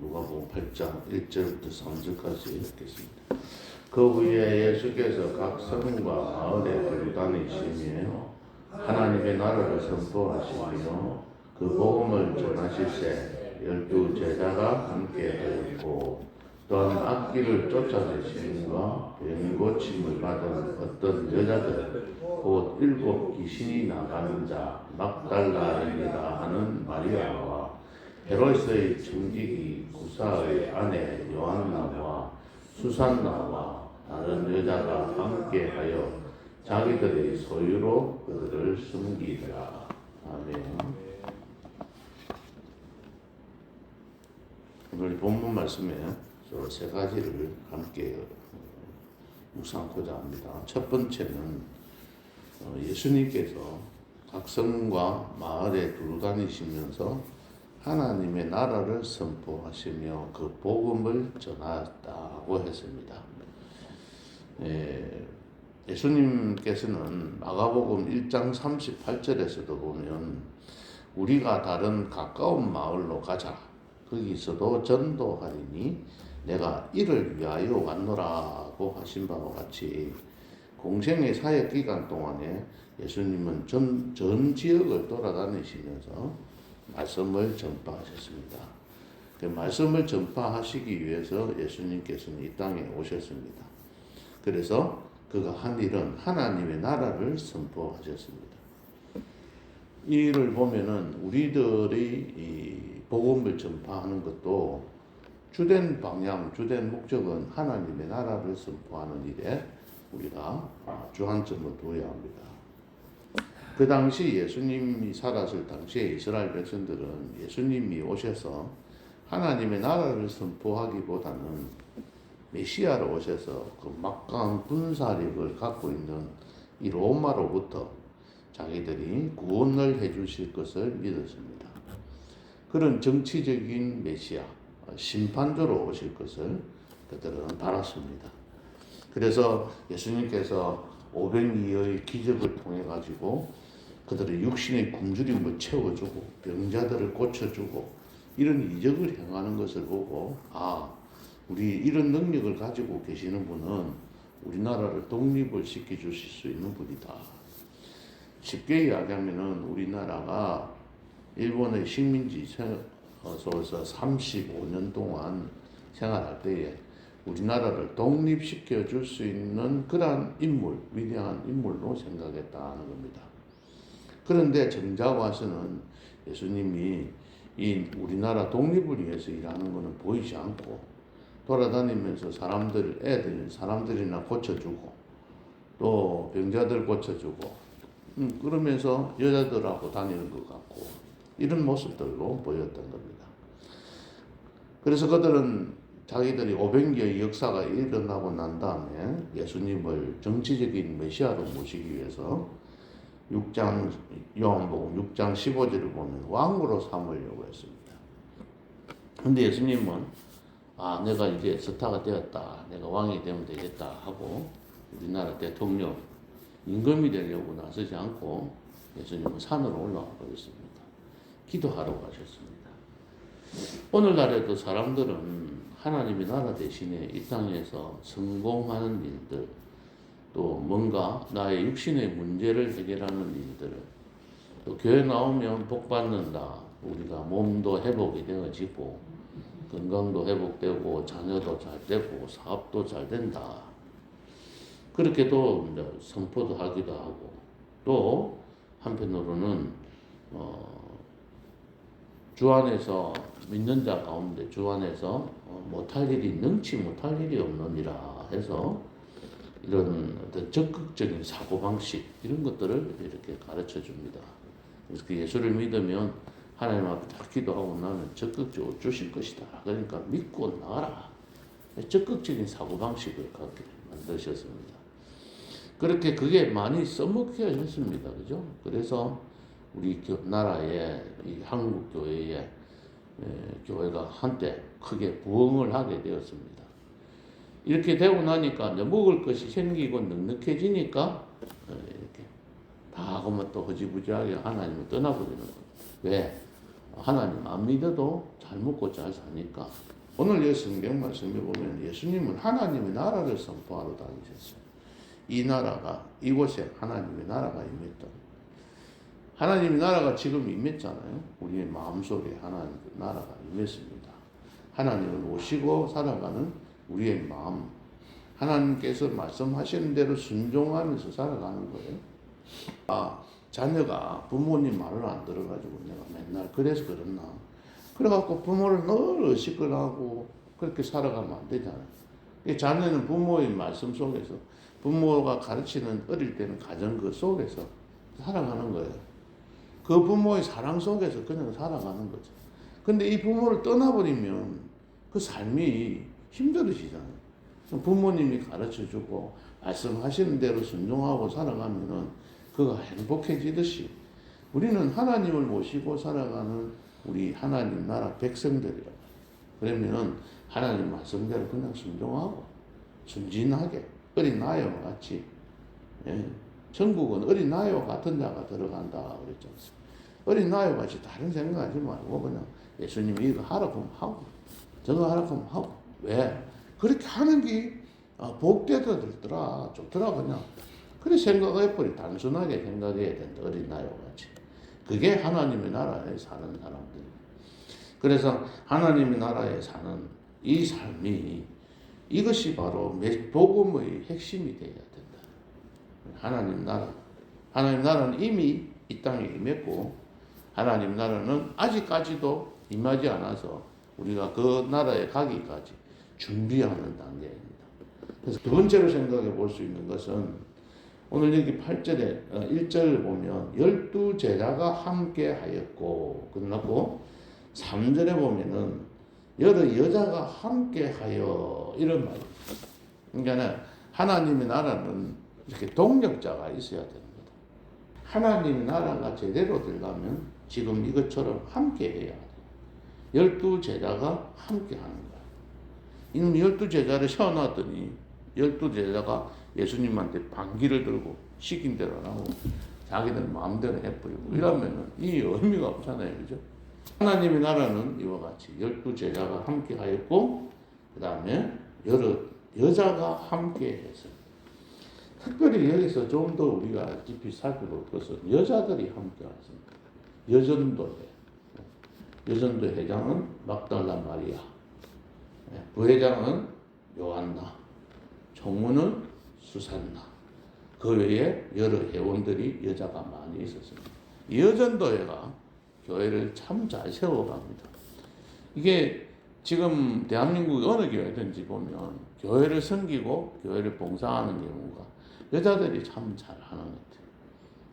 누가복음 8장 1절부터 3절까지 읽겠습니다. 그 후에 예수께서 각 성과 마을에 두루다니시며 하나님의 나라를 선포하시며 그 복음을 전하실세 12 제자가 함께 하였고 또한 악기를 쫓아내심과 병 고침을 받은 어떤 여자들 곧 7 귀신이 나가는 자 막달라인이라 하는 마리아와 헤롯의 청지기 구사의 아내 요한나와 수산나와 다른 여자가 함께하여 자기들의 소유로 그들을 숨기더라. 아멘. 오늘 본문 말씀에 세 가지를 함께 묵상하고자 합니다. 첫 번째는 예수님께서 각 성과 마을에 두루다니시면서 하나님의 나라를 선포하시며 그 복음을 전하였다고 했습니다. 예수님께서는 마가복음 1장 38절에서도 보면 우리가 다른 가까운 마을로 가자. 거기서도 전도하리니 내가 이를 위하여 왔노라고 하신 바와 같이 공생의 사역 기간 동안에 예수님은 전 지역을 돌아다니시면서 말씀을 전파하셨습니다. 그 말씀을 전파하시기 위해서 예수님께서는 이 땅에 오셨습니다. 그래서 그가 한 일은 하나님의 나라를 선포하셨습니다. 이 일을 보면은 우리들의 이 복음을 전파하는 것도 주된 방향, 주된 목적은 하나님의 나라를 선포하는 일에 우리가 주안점을 두어야 합니다. 그 당시 예수님이 살았을 당시에 이스라엘 백성들은 예수님이 오셔서 하나님의 나라를 선포하기보다는 메시아로 오셔서 그 막강한 군사력을 갖고 있는 이 로마로부터 자기들이 구원을 해주실 것을 믿었습니다. 그런 정치적인 메시아, 심판조로 오실 것을 그들은 바랐습니다. 그래서 예수님께서 500리의 기적을 통해 가지고 그들의 육신의 굶주림을 채워주고 병자들을 고쳐주고 이런 이적을 행하는 것을 보고 우리 이런 능력을 가지고 계시는 분은 우리나라를 독립을 시켜주실 수 있는 분이다. 쉽게 이야기하면은 우리나라가 일본의 식민지에서 35년 동안 생활할 때에 우리나라를 독립시켜 줄 수 있는 그러한 인물, 위대한 인물로 생각했다는 겁니다. 그런데 정작 와서는 예수님이 이 우리나라 독립을 위해서 일하는 것은 보이지 않고 돌아다니면서 사람들이나 고쳐주고 또 병자들 고쳐주고 그러면서 여자들하고 다니는 것 같고 이런 모습들로 보였던 겁니다. 그래서 그들은 자기들이 500년의 역사가 일어나고 난 다음에 예수님을 정치적인 메시아로 모시기 위해서 요한복음 6장 15절을 보면 왕으로 삼으려고 했습니다. 근데 예수님은 내가 이제 스타가 되었다. 내가 왕이 되면 되겠다 하고 우리나라 대통령 임금이 되려고 나서지 않고 예수님은 산으로 올라와 버렸습니다. 기도하러 가셨습니다. 오늘날에도 사람들은 하나님의 나라 대신에 이 땅에서 성공하는 일들, 또 뭔가 나의 육신의 문제를 해결하는 일들, 또 교회 나오면 복 받는다. 우리가 몸도 회복이 되어지고 건강도 회복되고 자녀도 잘 되고 사업도 잘 된다. 그렇게도 선포도 하기도 하고 또 한편으로는 주 안에서 믿는 자 가운데 주 안에서 능치 못할 일이 없느니라 해서 이런 어떤 적극적인 사고방식 이런 것들을 이렇게 가르쳐 줍니다. 그래서 그 예수를 믿으면 하나님 앞에 다 기도하고 나면 적극적으로 주실 것이다. 그러니까 믿고 나가라. 적극적인 사고방식을 갖게 만드셨습니다. 그렇게 그게 많이 써먹혀졌습니다. 그죠? 그래서 우리 나라의 이 한국 교회에 교회가 한때 크게 부흥을 하게 되었습니다. 이렇게 되고 나니까 이제 먹을 것이 생기고 넉넉해지니까 이렇게 다 하고만 또 허지부지하게 하나님을 떠나버리는 거예요. 왜? 하나님 안 믿어도 잘 먹고 잘 사니까. 오늘 이 성경 말씀에 보면 예수님은 하나님의 나라를 선포하러 다니셨어요. 이 나라가, 이곳에 하나님의 나라가 임했다. 하나님의 나라가 지금 임했잖아요. 우리의 마음속에 하나님의 나라가 임했습니다. 하나님을 모시고 살아가는 우리의 마음, 하나님께서 말씀하시는 대로 순종하면서 살아가는 거예요. 자녀가 부모님 말을 안 들어가지고 내가 맨날 그래서 그랬나. 그래갖고 부모를 늘 의식을 그렇게 살아가면 안 되잖아요. 자녀는 부모의 말씀 속에서, 부모가 가르치는 어릴 때는 가정 그 속에서 살아가는 거예요. 그 부모의 사랑 속에서 그냥 살아가는 거죠. 근데 이 부모를 떠나버리면 그 삶이 힘들어지잖아요. 부모님이 가르쳐주고 말씀하시는 대로 순종하고 살아가면은 그가 행복해지듯이 우리는 하나님을 모시고 살아가는 우리 하나님 나라 백성들이라. 그러면은 하나님 말씀대로 그냥 순종하고 순진하게 어린 아이와 같이, 천국은 어린 아이와 같은 자가 들어간다 그랬지 않습니까? 어린 아이와 같이 다른 생각하지 말고 그냥 예수님이 이거 하라고 하면 하고 저거 하라고 하면 하고. 왜? 그렇게 하는 게 복되더라, 좋더라 그냥. 그래 생각해버리. 단순하게 생각해야 된다. 어린 아이와 같이. 그게 하나님의 나라에 사는 사람들. 그래서 하나님의 나라에 사는 이 삶이, 이것이 바로 복음의 핵심이 되어야 된다. 하나님 나라. 하나님 나라는 이미 이 땅에 임했고, 하나님 나라는 아직까지도 임하지 않아서 우리가 그 나라에 가기까지 준비하는 단계입니다. 그래서 두 번째로 생각해 볼 수 있는 것은 오늘 여기 8절에 1절을 보면 12제자가 함께 하였고 끝났고, 3절에 보면은 여러 여자가 함께 하여 이런 말입니다. 그러니까 하나님의 나라는 이렇게 동력자가 있어야 되는 거다. 하나님의 나라가 제대로 되려면 지금 이것처럼 함께 해야 돼. 12제자가 함께 하는 거야. 이놈 12제자를 세워놨더니 12제자가 예수님한테 반기를 들고 시킨 대로 안 하고 자기들 마음대로 해버리고 이러면은 이 의미가 없잖아요. 그죠? 하나님의 나라는 이와 같이 12제자가 함께 하였고, 그 다음에 여러 여자가 함께 해서, 특별히 여기서 좀 더 우리가 깊이 살펴볼 것은 여자들이 함께 하십니다. 여전도 회장은 막달라 마리아, 부회장은 요한나, 총무는 수산나, 그 외에 여러 회원들이 여자가 많이 있었습니다. 이 여전도회가 교회를 참 잘 세워갑니다. 이게 지금 대한민국 어느 교회든지 보면 교회를 섬기고 교회를 봉사하는 경우가 여자들이 참 잘하는 것 같아요.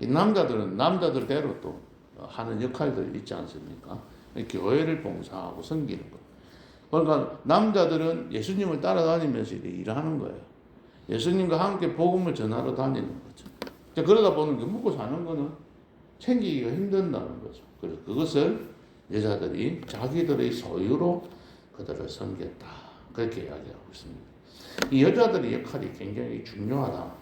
이 남자들은 남자들대로 또 하는 역할들이 있지 않습니까? 교회를 봉사하고 섬기는 거. 그러니까 남자들은 예수님을 따라다니면서 일하는 거예요. 예수님과 함께 복음을 전하러 다니는 거죠. 그러다 보는 게 먹고 사는 거는 챙기기가 힘든다는 거죠. 그래서 그것을 여자들이 자기들의 소유로 그들을 섬겼다. 그렇게 이야기하고 있습니다. 이 여자들의 역할이 굉장히 중요하다.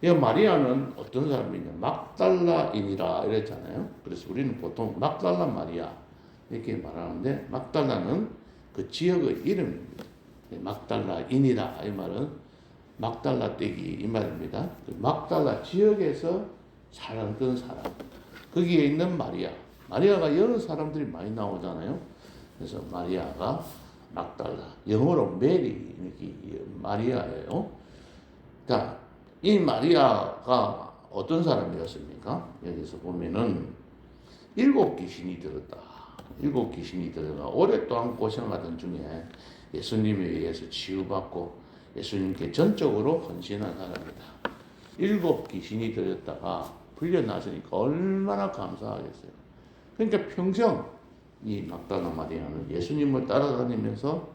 이 마리아는 어떤 사람이냐? 막달라인이라 이랬잖아요. 그래서 우리는 보통 막달라 마리아 이렇게 말하는데, 막달라는 그 지역의 이름입니다. 막달라인이라 이 말은 막달라 떼기 이 말입니다. 그 막달라 지역에서 살았던 사람, 거기에 있는 마리아가 여러 사람들이 많이 나오잖아요. 그래서 마리아가 막달라, 영어로 메리, 마리아예요. 자, 이 마리아가 어떤 사람이었습니까? 여기서 보면은 7귀신이 들었다. 7귀신이 들어가 오랫동안 고생하던 중에 예수님에 의해서 치유받고 예수님께 전적으로 헌신한 사람이다. 7귀신이 들었다가 풀려났으니까 얼마나 감사하겠어요. 그러니까 평생 이 막달라 마리아는 예수님을 따라다니면서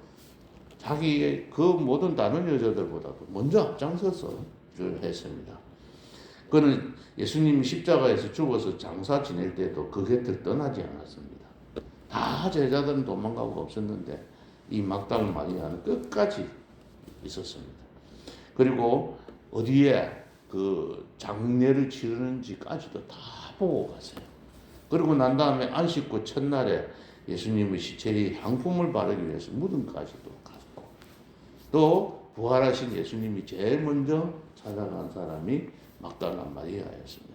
자기의 그 모든 다른 여자들보다도 먼저 앞장서서 일을 했습니다. 그는 예수님이 십자가에서 죽어서 장사 지낼 때도 그 곁을 떠나지 않았습니다. 다 제자들은 도망가고 없었는데 이 막달라 마리아는 끝까지 있었습니다. 그리고 어디에 그 장례를 치르는지까지도 다 보고 갔어요. 그리고 난 다음에 안식구 첫날에 예수님의 시체의 향품을 바르기 위해서 무덤까지도 갔고, 또 부활하신 예수님이 제일 먼저 찾아간 사람이 막달라 마리아였습니다.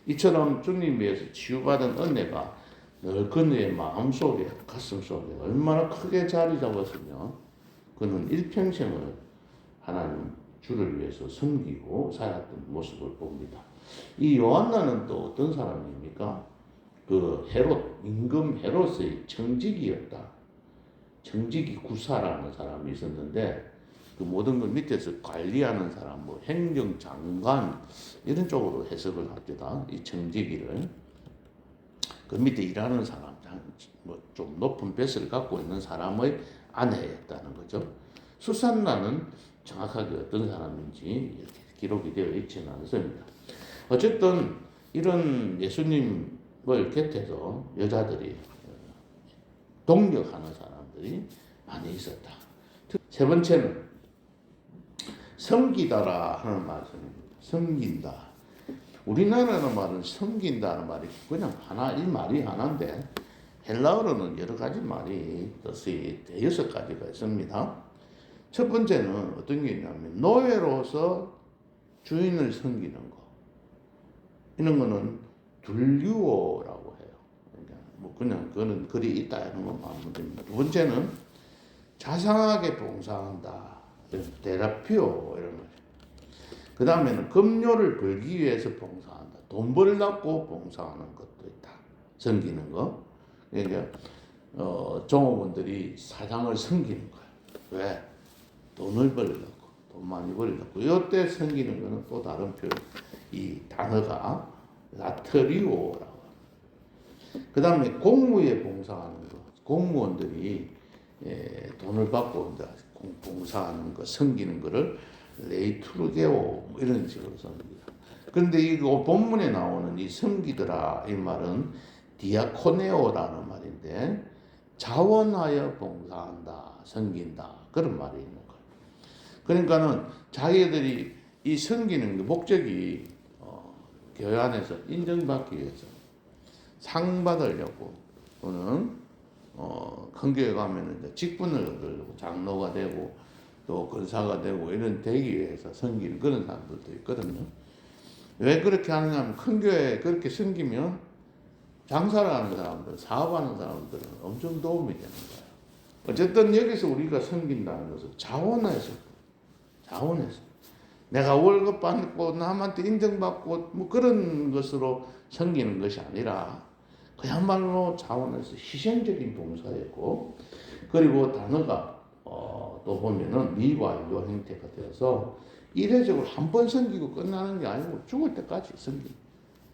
이처럼 주님 위해서 치유받은 은혜가 늘 그녀의 마음속에, 가슴속에 얼마나 크게 자리 잡았으면 그는 일평생을 하나님 주를 위해서 섬기고 살았던 모습을 봅니다. 이 요한나는 또 어떤 사람입니까? 그 임금 헤롯의 청지기였다. 청지기 구사라는 사람이 있었는데, 그 모든 걸 밑에서 관리하는 사람, 뭐 행정장관 이런 쪽으로 해석을 합니다. 이 청지기를 그 밑에 일하는 사람, 뭐 좀 높은 뱃을 갖고 있는 사람의 아내였다는 거죠. 수산나는 정확하게 어떤 사람인지 이렇게 기록이 되어 있지는 않습니다. 어쨌든 이런 예수님을 곁에서 여자들이 동력하는 사람들이 많이 있었다. 세 번째는 섬기다라 하는 말씀입니다. 섬긴다. 우리나라는 말은 섬긴다는 말이 그냥 이 말이 하나인데, 헬라어로는 여러 가지 말이 뜻이 6가지가 있습니다. 첫 번째는 어떤 게 있냐면 노예로서 주인을 섬기는 거. 이런 거는 둘리오라고 해요. 그러니까 뭐 그냥 그거는 글이 있다 이런 것만 하면 됩니다. 두 번째는 자상하게 봉사한다. 데라피오 이런 거죠. 그 다음에는 급료를 벌기 위해서 봉사한다. 돈 벌려고 봉사하는 것도 있다. 섬기는 거. 그러니까 종업원들이 사장을 섬기는 거예요. 왜? 돈을 벌려고, 돈 많이 벌려고. 이때 섬기는 거는 또 다른 표현. 이 단어가 라트리오라고 합니다. 그 다음에 공무에 봉사하는 거. 공무원들이 돈을 받고 봉사하는 거, 섬기는 거를 레이투르게오 이런 식으로 씁니다. 그런데 이거 본문에 나오는 이 섬기더라 이 말은 디아코네오라는 말인데, 자원하여 봉사한다, 섬긴다 그런 말이 있는 거예요. 그러니까는 자기들이 이 섬기는 그 목적이 교회 안에서 인정받기 위해서, 상 받으려고, 또는 큰 교회 가면은 직분을 얻으려고 장로가 되고 또 권사가 되고 이런 되기 위해서 섬기는 그런 사람들도 있거든요. 왜 그렇게 하느냐면 큰 교회에 그렇게 섬기면 장사를 하는 사람들, 사업하는 사람들은 엄청 도움이 되는 거예요. 어쨌든 여기서 우리가 섬긴다는 것은 자원해서 내가 월급 받고 남한테 인정받고 뭐 그런 것으로 섬기는 것이 아니라 그야말로 자원해서 희생적인 봉사였고, 그리고 단어가 또 보면은 미완료 형태가 되어서 이례적으로 한 번 섬기고 끝나는 게 아니고 죽을 때까지 섬기.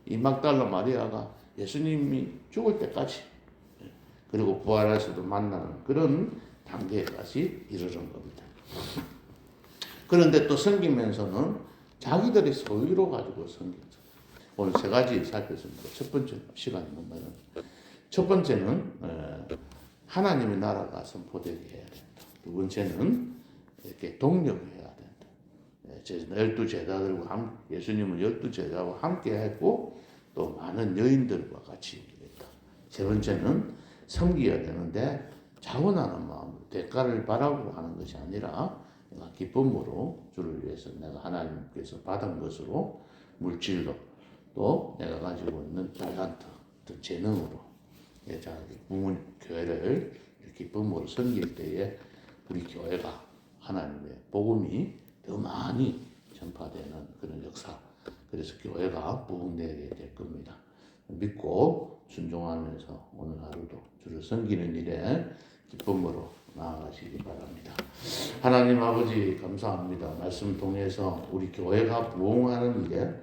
이 막달라 마리아가 예수님이 죽을 때까지, 그리고 부활하셔도 만나는 그런 단계까지 이르는 겁니다. 그런데 또 섬기면서는 자기들의 소유로 가지고 섬기죠. 오늘 3가지 살폈습니다. 첫 번째, 시간이 못 나는. 첫 번째는 하나님의 나라가 선포되게 해야 된다. 두 번째는 이렇게 동력해야 된다. 12제자들과 예수님은 12제자와 함께 했고 또 많은 여인들과 같이 했다. 세 번째는 섬기어야 되는데 자원하는 마음으로 대가를 바라고 하는 것이 아니라 내가 기쁨으로 주를 위해서 내가 하나님께서 받은 것으로, 물질로, 또 내가 가지고 있는 탤런트, 또 재능으로 부모님 교회를 기쁨으로 섬길 때에 우리 교회가 하나님의 복음이 더 많이 전파되는 그런 역사, 그래서 교회가 부흥되게 될 겁니다. 믿고 순종하면서 오늘 하루도 주를 섬기는 일에 기쁨으로 나아가시기 바랍니다. 하나님 아버지 감사합니다. 말씀 통해서 우리 교회가 부흥하는 일에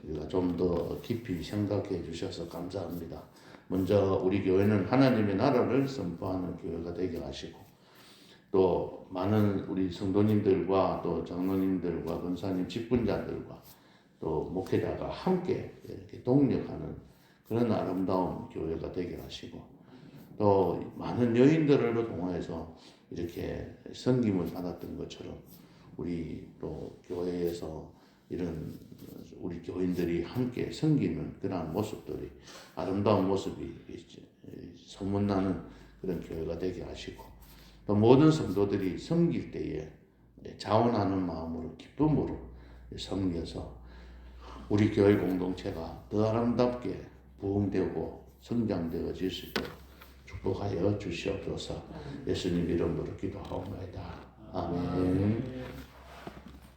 우리가 좀 더 깊이 생각해 주셔서 감사합니다. 먼저 우리 교회는 하나님의 나라를 선포하는 교회가 되게 하시고, 또 많은 우리 성도님들과 또 장로님들과 권사님 직분자들과 또 목회자가 함께 이렇게 동력하는 그런 아름다운 교회가 되게 하시고, 또 많은 여인들을 통해서 이렇게 섬김을 받았던 것처럼 우리 또 교회에서 이런 우리 교인들이 함께 섬기는 그러한 모습들이 아름다운 모습이 소문나는 그런 교회가 되게 하시고 또 모든 성도들이 섬길 때에 자원하는 마음으로 기쁨으로 섬겨서 우리 교회 공동체가 더 아름답게 부흥되고 성장되어질 수 있도록 축복하여 주시옵소서. 예수님 이름으로 기도하옵나이다. 아멘.